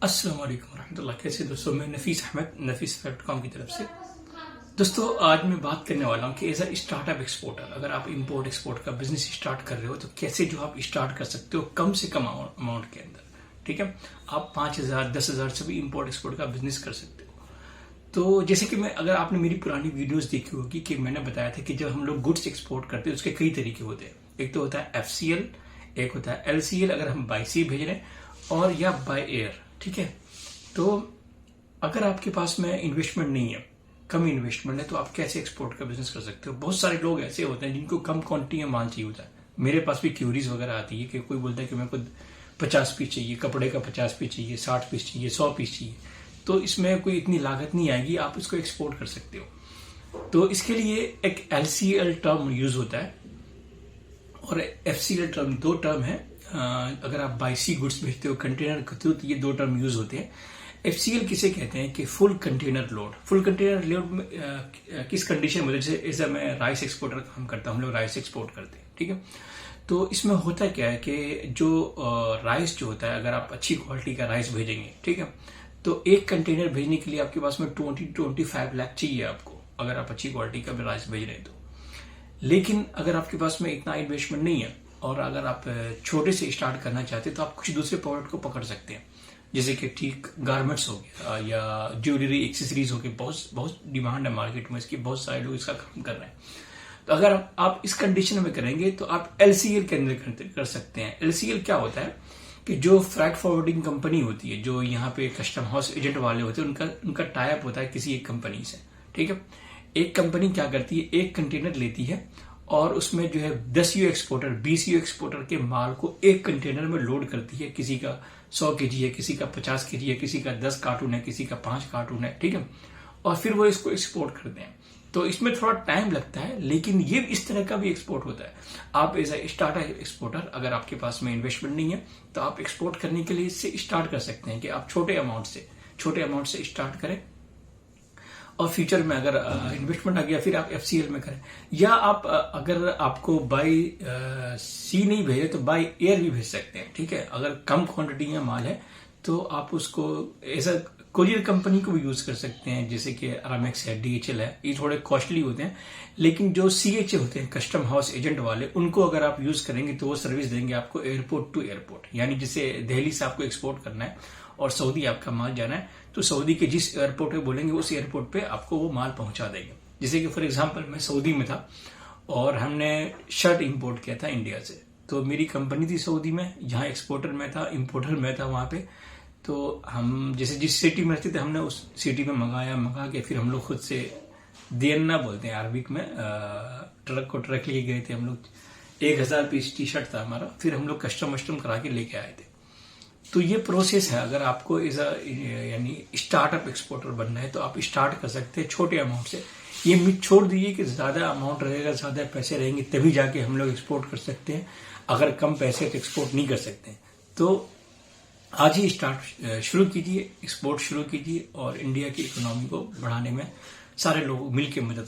अस्सलाम वालेकुम रहमतुल्लाह। कैसे दोस्तों, मैं नफीस अहमद nafis.com की तरफ से। दोस्तों, आज मैं बात करने वाला हूँ कि एज अ स्टार्टअप एक्सपोर्टर अगर आप इंपोर्ट एक्सपोर्ट का बिजनेस स्टार्ट कर रहे हो तो कैसे जो आप स्टार्ट कर सकते हो कम से कम अमाउंट के अंदर। ठीक है, आप 5,000 10,000 से भी इंपोर्ट एक्सपोर्ट का बिजनेस कर सकते हो। तो जैसे कि अगर आपने मेरी पुरानी वीडियोस देखी होगी कि मैंने बताया था कि जब हम लोग गुड्स एक्सपोर्ट करते हैं उसके कई तरीके होते हैं। एक तो होता है FCL, एक होता है LCL अगर हम बाय सी भेज रहे हैं, और या बाय एयर। ठीक है, तो अगर आपके पास में इन्वेस्टमेंट नहीं है, कम इन्वेस्टमेंट है, तो आप कैसे एक्सपोर्ट का बिजनेस कर सकते हो। बहुत सारे लोग ऐसे होते हैं जिनको कम क्वांटिटी में माल चाहिए होता है। मेरे पास भी क्यूरीज वगैरह आती है कि कोई बोलता है कि मेरे को 50 पीस चाहिए, कपड़े का 50 पीस चाहिए, 60 पीस चाहिए, 100 पीस चाहिए। तो इसमें कोई इतनी लागत नहीं आएगी, आप इसको एक्सपोर्ट कर सकते हो। तो इसके लिए एक LCL टर्म यूज होता है और FCL टर्म, दो टर्म है। अगर आप बाय सी गुड्स भेजते हो कंटेनर के थ्रू तो ये दो टर्म यूज होते हैं। FCL किसे कहते हैं कि full container load. Full container load में किस कंडीशन में, जैसे मैं राइस एक्सपोर्टर काम करता हूँ, हम लोग राइस एक्सपोर्ट करते हैं। ठीक है, तो इसमें होता क्या है कि जो राइस जो होता है, अगर आप अच्छी क्वालिटी का राइस भेजेंगे, ठीक है, तो एक कंटेनर भेजने के लिए आपके पास में 20-25 लाख चाहिए आपको, अगर आप अच्छी क्वालिटी का राइस भेज रहे हैं तो। लेकिन अगर आपके पास में इतना इन्वेस्टमेंट नहीं है और अगर आप छोटे से स्टार्ट करना चाहते हैं तो आप कुछ दूसरे प्रोडक्ट को पकड़ सकते हैं, जैसे कि ठीक गारमेंट्स हो गया या ज्वेलरी एक्सेसरीज हो गई। बहुत बहुत डिमांड है मार्केट में इसकी, बहुत सारे लोग इसका काम कर रहे हैं। तो अगर आप इस कंडीशन में करेंगे तो आप LCL के अंदर कर सकते हैं। LCL क्या होता है कि जो फ्रैट फॉरवर्डिंग कंपनी होती है, जो यहाँ पे कस्टम हाउस एजेंट वाले होते हैं, उनका टाई अप होता है किसी एक कंपनी से। ठीक है, एक कंपनी क्या करती है, एक कंटेनर लेती है और उसमें जो है 10 यू एक्सपोर्टर 20 यू एक्सपोर्टर के माल को एक कंटेनर में लोड करती है। किसी का 100 kg है, किसी का 50 kg है, किसी का 10 कार्टून है, किसी का 5 कार्टून है। ठीक है, और फिर वो इसको एक्सपोर्ट करते हैं। तो इसमें थोड़ा टाइम लगता है, लेकिन ये इस तरह का भी एक्सपोर्ट होता है। आप एज ए स्टार्टअप एक्सपोर्टर अगर आपके पास में इन्वेस्टमेंट नहीं है तो आप एक्सपोर्ट करने के लिए इससे स्टार्ट कर सकते हैं कि आप छोटे अमाउंट से स्टार्ट करें और फ्यूचर में अगर इन्वेस्टमेंट आ गया फिर आप FCL में करें। या आप अगर आपको बाय सी नहीं भेजे तो बाय एयर भी भेज सकते हैं। ठीक है, अगर कम क्वांटिटी में माल है तो आप उसको एज अ कोरियर कंपनी को भी यूज कर सकते हैं, जैसे कि Aramex है, DHL है। ये थोड़े कॉस्टली होते हैं, लेकिन जो CHA होते हैं कस्टम हाउस एजेंट वाले, उनको अगर आप यूज करेंगे तो वो सर्विस देंगे आपको एयरपोर्ट टू एयरपोर्ट। यानी जैसे दिल्ली से आपको एक्सपोर्ट करना है और सऊदी आपका माल जाना है, तो सऊदी के जिस एयरपोर्ट पे बोलेंगे उस एयरपोर्ट पे आपको वो माल पहुंचा देंगे। जैसे कि फॉर एग्जांपल मैं सऊदी में था और हमने शर्ट इंपोर्ट किया था इंडिया से, तो मेरी कंपनी थी सऊदी में, जहां एक्सपोर्टर में था, इंपोर्टर में था वहां पे। तो हम जैसे जिस सिटी में रहते थे हमने उस सिटी में मंगा के फिर हम लोग खुद से दियन्ना बोलते हैं अरबिक में, ट्रक लेके गए थे हम लोग। 1,000 पीस T-शर्ट था हमारा, फिर हम लोग कस्टम करा के लेके आए थे। तो ये प्रोसेस है। अगर आपको एज अ यानी स्टार्टअप एक्सपोर्टर बनना है तो आप स्टार्ट कर सकते हैं छोटे अमाउंट से। ये मिथ छोड़ दीजिए कि ज्यादा अमाउंट रहेगा, ज्यादा पैसे रहेंगे तभी जाके हम लोग एक्सपोर्ट कर सकते हैं, अगर कम पैसे तो एक्सपोर्ट नहीं कर सकते। तो आज ही शुरू कीजिए, एक्सपोर्ट शुरू कीजिए और इंडिया की इकोनॉमी को बढ़ाने में सारे लोग मिलकर मदद